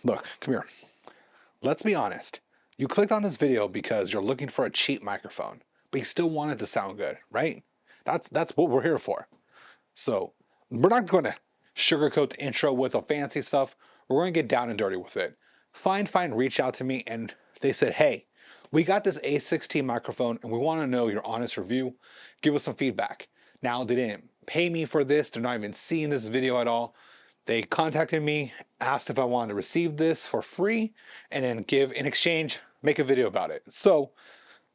Look, come here. Let's be honest. You clicked on this video because you're looking for a cheap microphone, but you still want it to sound good, right? That's what we're here for. So we're not going to sugarcoat the intro with the fancy stuff. We're going to get down and dirty with it. Fine reached out to me and they said, hey, we got this A16 microphone and we want to know your honest review. Give us some feedback. Now, they didn't pay me for this. They're not even seeing this video at all. They contacted me, asked if I wanted to receive this for free, and then give in exchange, make a video about it. So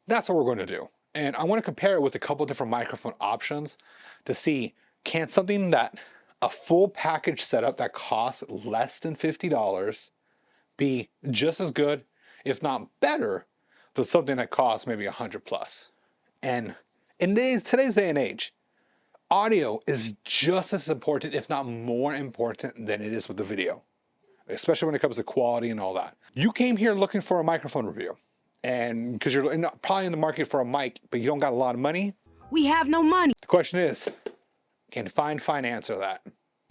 that's what we're going to do. And I want to compare it with a couple different microphone options to see, can something that a full package setup that costs less than $50 be just as good, if not better, than something that costs maybe 100 plus. And in today's day and age, audio is just as important, if not more important, than it is with the video, especially when it comes to quality and all that. You came here looking for a microphone review, and because you're probably in the market for a mic, but you don't got a lot of money. We have no money. The question is, can Fine answer that?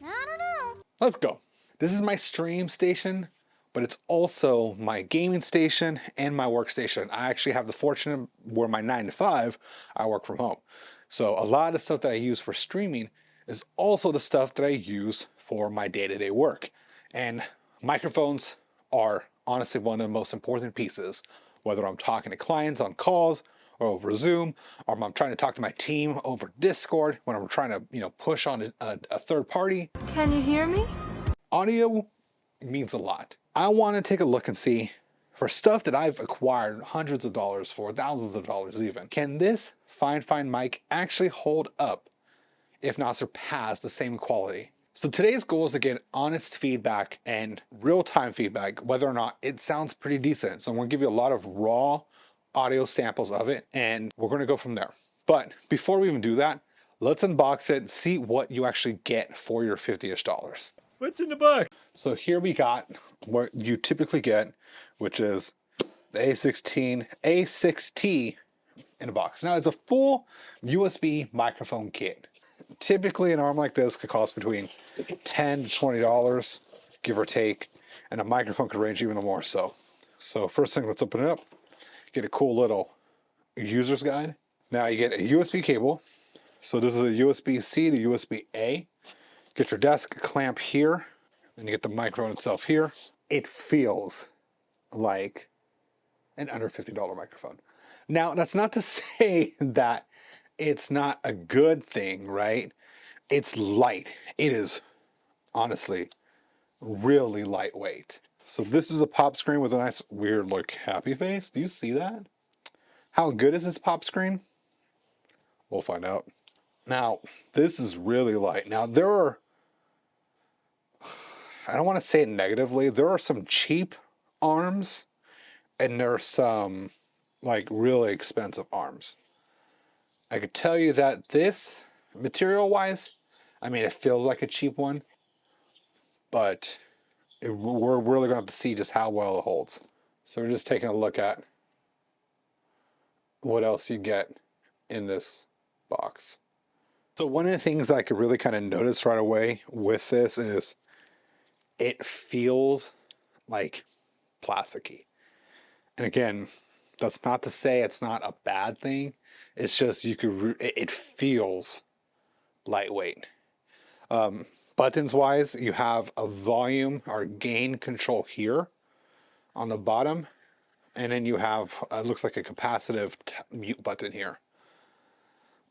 I don't know. Let's go. This is my stream station, but it's also my gaming station and my workstation. I actually have the fortune where my 9 to 5, I work from home. So a lot of the stuff that I use for streaming is also the stuff that I use for my day-to-day work. And microphones are honestly one of the most important pieces, whether I'm talking to clients on calls or over Zoom, or I'm trying to talk to my team over Discord, when I'm trying to, push on a third party. Can you hear me? Audio means a lot. I want to take a look and see, for stuff that I've acquired hundreds of dollars for, thousands of dollars even, can this Fine mic actually hold up, if not surpass, the same quality? So today's goal is to get honest feedback and real-time feedback, whether or not it sounds pretty decent. So I'm going to give you a lot of raw audio samples of it, and we're going to go from there. But before we even do that, let's unbox it and see what you actually get for your 50-ish dollars. What's in the box? So here we got what you typically get, which is the A6T in a box. Now it's a full USB microphone kit. Typically an arm like this could cost between $10 to $20, give or take, and a microphone could range even more so. So first thing, let's open it up. Get a cool little user's guide. Now you get a USB cable. So this is a USB-C to USB-A. Get your desk clamp here, and you get the microphone itself here. It feels like an under $50 microphone. Now, that's not to say that it's not a good thing, right? It's light. It is honestly really lightweight. So this is a pop screen with a nice weird look happy face. Do you see that? How good is this pop screen? We'll find out. Now, this is really light. Now, there are, I don't want to say it negatively, there are some cheap arms and there are some like really expensive arms. I could tell you that this, material wise, I mean, it feels like a cheap one, but we're really going to have to see just how well it holds. So we're just taking a look at what else you get in this box. So one of the things that I could really kind of notice right away with this is it feels like plasticky. And again, that's not to say it's not a bad thing. It's just it feels lightweight. Buttons wise, you have a volume or gain control here on the bottom. And then you have, it looks like a capacitive mute button here.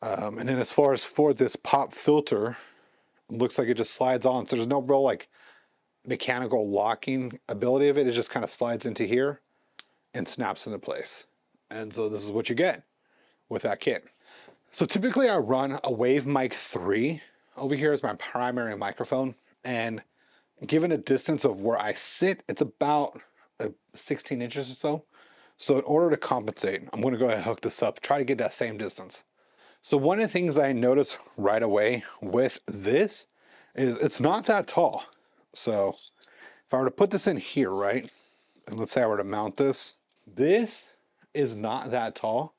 And then as far as for this pop filter, it looks like it just slides on. So there's no real like mechanical locking ability of it. It just kind of slides into here and snaps into place. And so this is what you get with that kit. So typically I run a Wave Mic 3. Over here is my primary microphone. And given a distance of where I sit, it's about 16 inches or so. So in order to compensate, I'm going to go ahead and hook this up, try to get that same distance. So one of the things that I noticed right away with this is it's not that tall. So if I were to put this in here, right, and let's say I were to mount this, this is not that tall.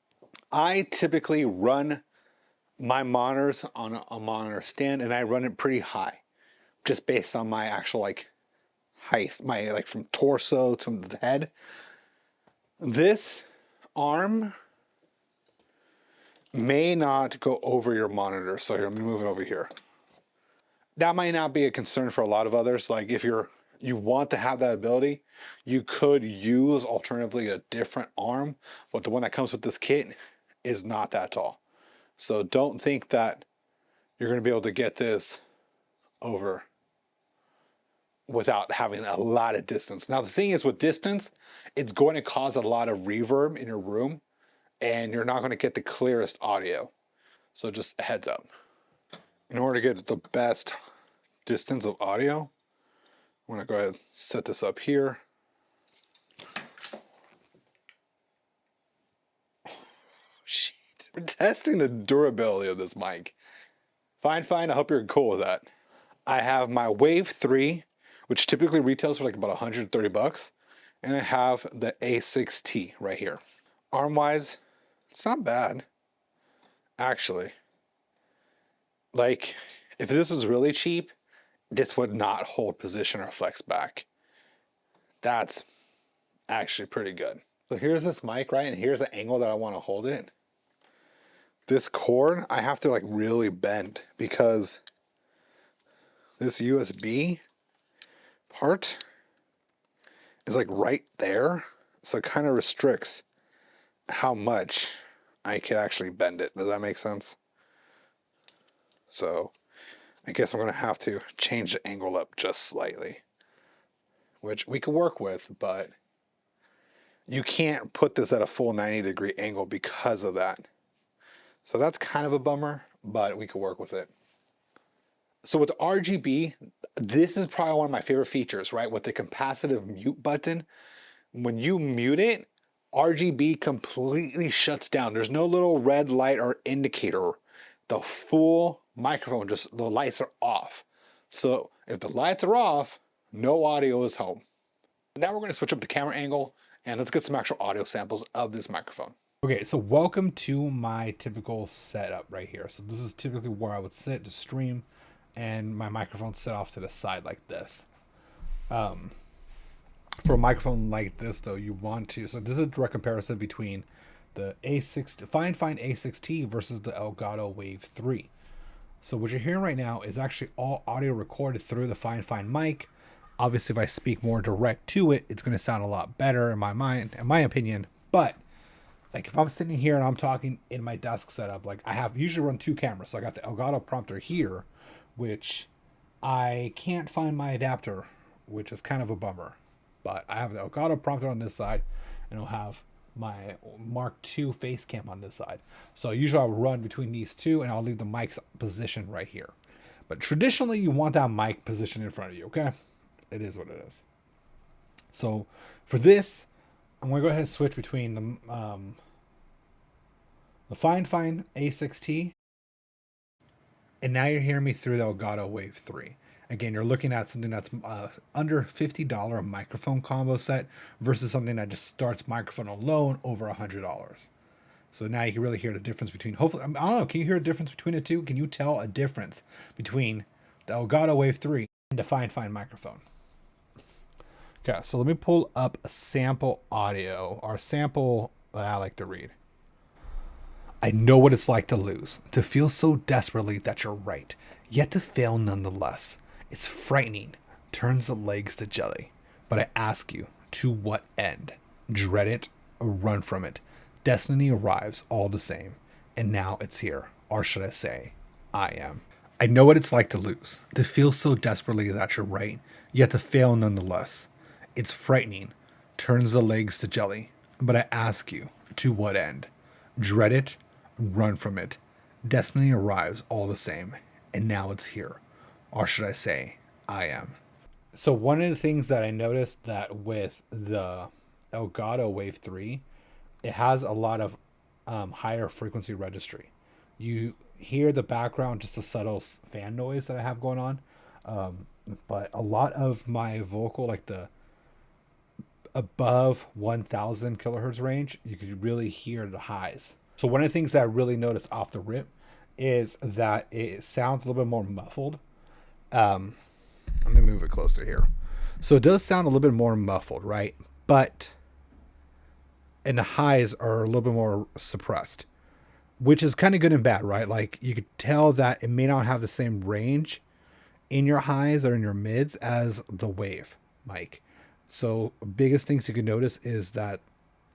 I typically run my monitors on a monitor stand and I run it pretty high, just based on my actual like height, my like from torso to the head. This arm may not go over your monitor. So here, let me move it over here. That might not be a concern for a lot of others. Like if you want to have that ability, you could use alternatively a different arm, but the one that comes with this kit is not that tall. So don't think that you're going to be able to get this over without having a lot of distance. Now the thing is with distance, it's going to cause a lot of reverb in your room and you're not going to get the clearest audio. So just a heads up. In order to get the best distance of audio, I'm going to go ahead and set this up here. Shit. We're testing the durability of this mic. Fine. I hope you're cool with that. I have my Wave 3, which typically retails for like about 130 bucks. And I have the A6T right here. Arm-wise, it's not bad, actually. Like, if this was really cheap, this would not hold position or flex back. That's actually pretty good. So here's this mic, right? And here's the angle that I want to hold it. This cord, I have to like really bend because this USB part is like right there. So it kind of restricts how much I can actually bend it. Does that make sense? So I guess I'm going to have to change the angle up just slightly, which we could work with, but you can't put this at a full 90-degree angle because of that. So that's kind of a bummer, but we could work with it. So with RGB, this is probably one of my favorite features, right? With the capacitive mute button, when you mute it, RGB completely shuts down. There's no little red light or indicator. The full microphone, just the lights are off. So if the lights are off, no audio is home. Now we're going to switch up the camera angle and let's get some actual audio samples of this microphone. Okay, so welcome to my typical setup right here. So this is typically where I would sit to stream and my microphone set off to the side like this. For a microphone like this though, you want to, so this is a direct comparison between the Fine A6T versus the Elgato Wave 3. So what you're hearing right now is actually all audio recorded through the Fine mic. Obviously, if I speak more direct to it, it's going to sound a lot better in my mind, in my opinion. But like if I'm sitting here and I'm talking in my desk setup, like I have usually run two cameras. So I got the Elgato prompter here, which I can't find my adapter, which is kind of a bummer. But I have the Elgato prompter on this side, and I'll have my Mark II face cam on this side. So usually I'll run between these two, and I'll leave the mic's position right here. But traditionally, you want that mic position in front of you, okay? It is what it is. So for this, I'm going to go ahead and switch between the Fine A6T, and now you're hearing me through the Elgato Wave 3. Again, you're looking at something that's under $50 microphone combo set versus something that just starts microphone alone over $100. So now you can really hear the difference between, hopefully, I don't know, can you hear a difference between the two? Can you tell a difference between the Elgato Wave 3 and the Fine microphone? Okay, so let me pull up a sample audio, or a sample that I like to read. I know what it's like to lose, to feel so desperately that you're right, yet to fail nonetheless. It's frightening, turns the legs to jelly. But I ask you, to what end? Dread it or run from it? Destiny arrives all the same, and now it's here, or should I say, I am. I know what it's like to lose, to feel so desperately that you're right, yet to fail nonetheless. It's frightening, turns the legs to jelly. But I ask you, to what end? Dread it, run from it. Destiny arrives all the same, and now it's here. Or should I say, I am. So one of the things that I noticed that with the Elgato Wave 3, it has a lot of higher frequency registry. You hear the background, just a subtle fan noise that I have going on. But a lot of my vocal, like the above 1000 kilohertz range, you could really hear the highs. So one of the things that I really noticed off the rip is that it sounds a little bit more muffled. Let me move it closer here. So it does sound a little bit more muffled, right? But and the highs are a little bit more suppressed, which is kind of good and bad, right? Like you could tell that it may not have the same range in your highs or in your mids as the Wave mic. So biggest things you can notice is that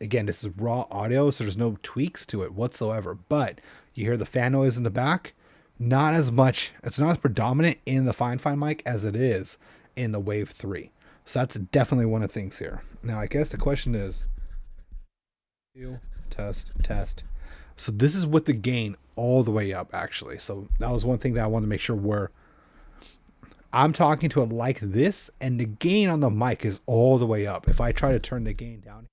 again, this is raw audio, so there's no tweaks to it whatsoever. But you hear the fan noise in the back, not as much. It's not as predominant in the Fine mic as it is in the Wave 3. So that's definitely one of the things here. Now, I guess the question is, test. So this is with the gain all the way up, actually. So that was one thing that I wanted to make sure where I'm talking to it like this, and the gain on the mic is all the way up. If I try to turn the gain down,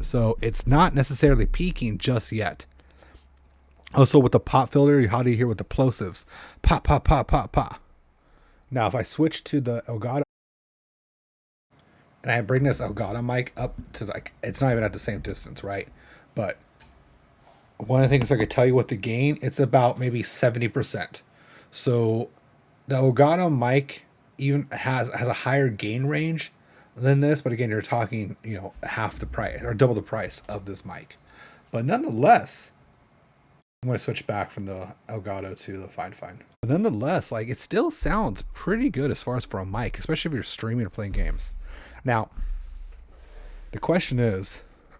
so it's not necessarily peaking just yet. Also with the pop filter, how do you hear with the plosives? Pop, pop, pop, pop, pop. Now if I switch to the Elgato and I bring this Elgato mic up to like, it's not even at the same distance, right? But one of the things I could tell you with the gain, it's about maybe 70%. So the Elgato mic even has a higher gain range than this, but again, you're talking, half the price or double the price of this mic. But nonetheless, I'm going to switch back from the Elgato to the Fine. But nonetheless, like it still sounds pretty good as far as for a mic, especially if you're streaming or playing games. Now, the question is,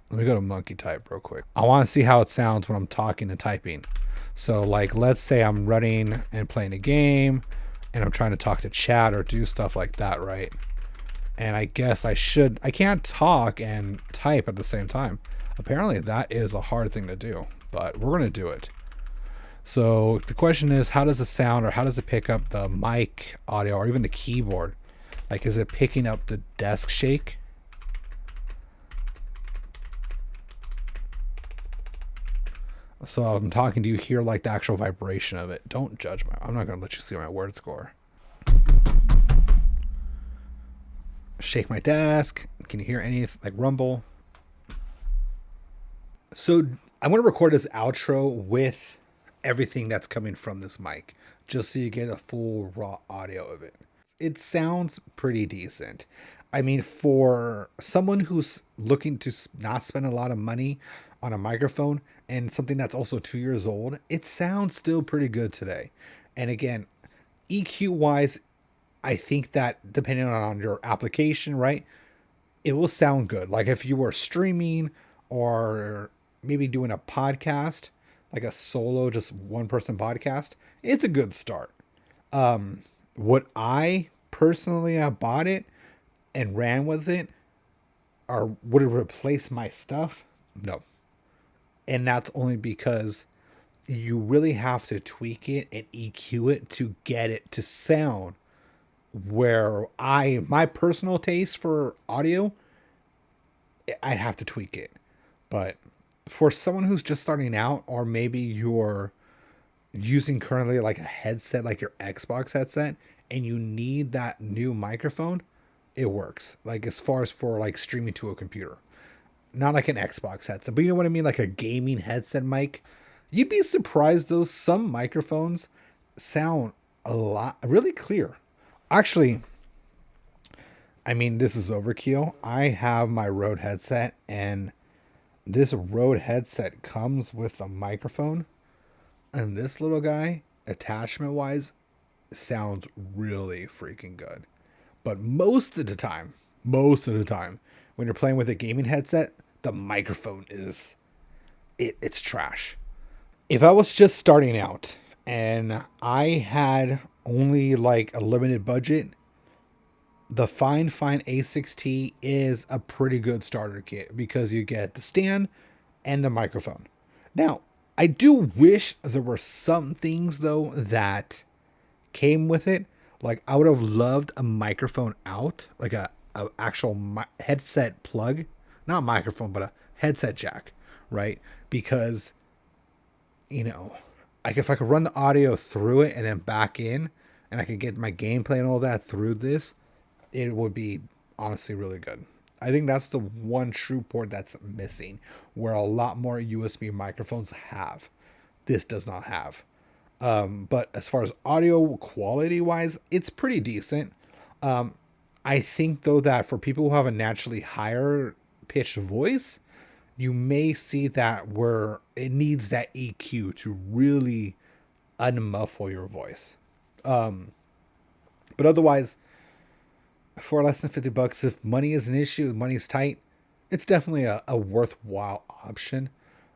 let me go to monkey type real quick. I want to see how it sounds when I'm talking and typing. So like, let's say I'm running and playing a game and I'm trying to talk to chat or do stuff like that, right? And I guess I can't talk and type at the same time. Apparently that is a hard thing to do, but we're going to do it. So the question is, how does it sound, or how does it pick up the mic audio or even the keyboard? Like, is it picking up the desk shake? So I'm talking to you, hear like the actual vibration of it. Don't judge I'm not going to let you see my word score. Shake my desk. Can you hear any like rumble? So I'm going to record this outro with everything that's coming from this mic, just so you get a full raw audio of it. It sounds pretty decent. I mean, for someone who's looking to not spend a lot of money on a microphone and something that's also 2 years old, it sounds still pretty good today. And again, EQ wise, I think that depending on your application, right, it will sound good. Like if you were streaming or maybe doing a podcast, like a solo, just one person podcast, it's a good start. Would I personally have bought it and ran with it, or would it replace my stuff? No. And that's only because you really have to tweak it and EQ it to get it to sound where my personal taste for audio, I'd have to tweak it. But for someone who's just starting out, or maybe you're using currently like a headset, like your Xbox headset, and you need that new microphone, it works. Like as far as for like streaming to a computer, not like an Xbox headset, but you know what I mean? Like a gaming headset mic. You'd be surprised though. Some microphones sound a lot really clear. Actually, I mean, this is overkill. I have my Rode headset, and this Rode headset comes with a microphone, and this little guy, attachment wise, sounds really freaking good. But most of the time, when you're playing with a gaming headset, the microphone it's trash. If I was just starting out and I had only like a limited budget, the Fine A6T is a pretty good starter kit because you get the stand and the microphone. Now, I do wish there were some things though that came with it. Like I would have loved a microphone out, like a actual headset plug, not microphone, but a headset jack, right? Because, like if I could run the audio through it and then back in, and I could get my gameplay and all that through this, it would be honestly really good. I think that's the one true port that's missing, where a lot more USB microphones have. This does not have. But as far as audio quality wise, it's pretty decent. I think though that for people who have a naturally higher pitched voice, you may see that where it needs that EQ to really unmuffle your voice. But otherwise, for less than $50, if money is an issue, money is tight, it's definitely a worthwhile option.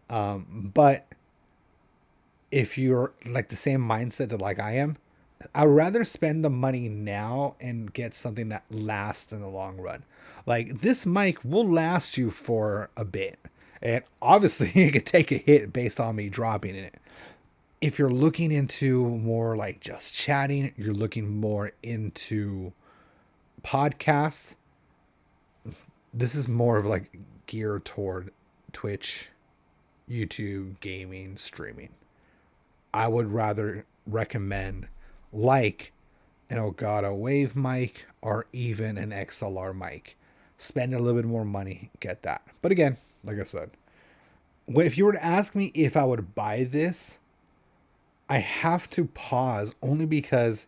But if you're like the same mindset that like I am, I'd rather spend the money now and get something that lasts in the long run. Like this mic will last you for a bit. And obviously it could take a hit based on me dropping in it. If you're looking into more like just chatting, you're looking more into podcasts, this is more of like geared toward Twitch, YouTube, gaming, streaming. I would rather recommend like an Elgato Wave mic or even an XLR mic. Spend a little bit more money, get that. But again, like I said, if you were to ask me if I would buy this, I have to pause only because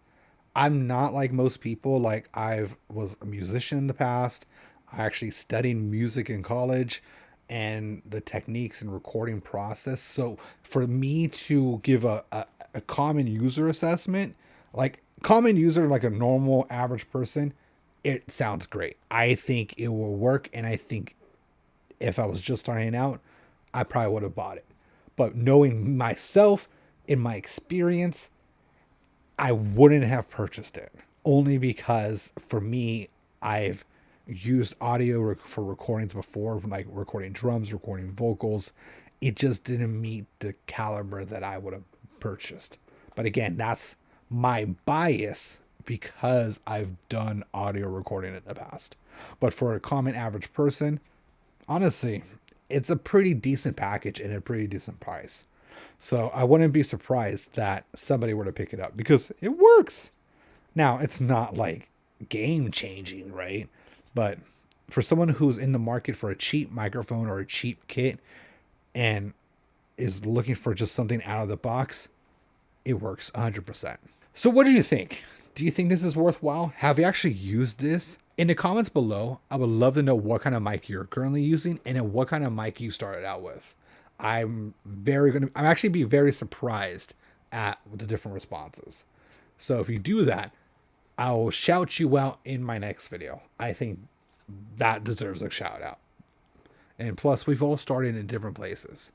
I'm not like most people. Like I was a musician in the past. I actually studied music in college and the techniques and recording process. So for me to give a common user assessment, like common user, like a normal average person, it sounds great. I think it will work. And I think if I was just starting out, I probably would have bought it. But knowing myself, in my experience, I wouldn't have purchased it only because for me, I've used audio for recordings before, like recording drums, recording vocals. It just didn't meet the caliber that I would have purchased. But again, that's my bias because I've done audio recording in the past. But for a common average person, honestly, it's a pretty decent package and a pretty decent price. So I wouldn't be surprised that somebody were to pick it up because it works. Now, it's not like game changing, right? But for someone who's in the market for a cheap microphone or a cheap kit and is looking for just something out of the box, it works 100%. So what do you think? Do you think this is worthwhile? Have you actually used this? In the comments below, I would love to know what kind of mic you're currently using and what kind of mic you started out with. I'm actually be very surprised at the different responses. So if you do that, I will shout you out in my next video. I think that deserves a shout out. And plus, we've all started in different places.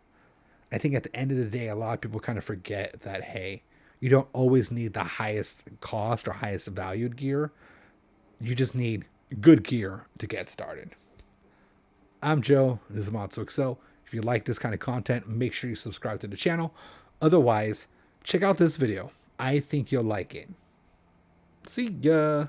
I think at the end of the day, a lot of people kind of forget that, hey, you don't always need the highest cost or highest valued gear. You just need good gear to get started. I'm Joe. This is Matsuxo. If you like this kind of content, make sure you subscribe to the channel. Otherwise, check out this video. I think you'll like it. See ya.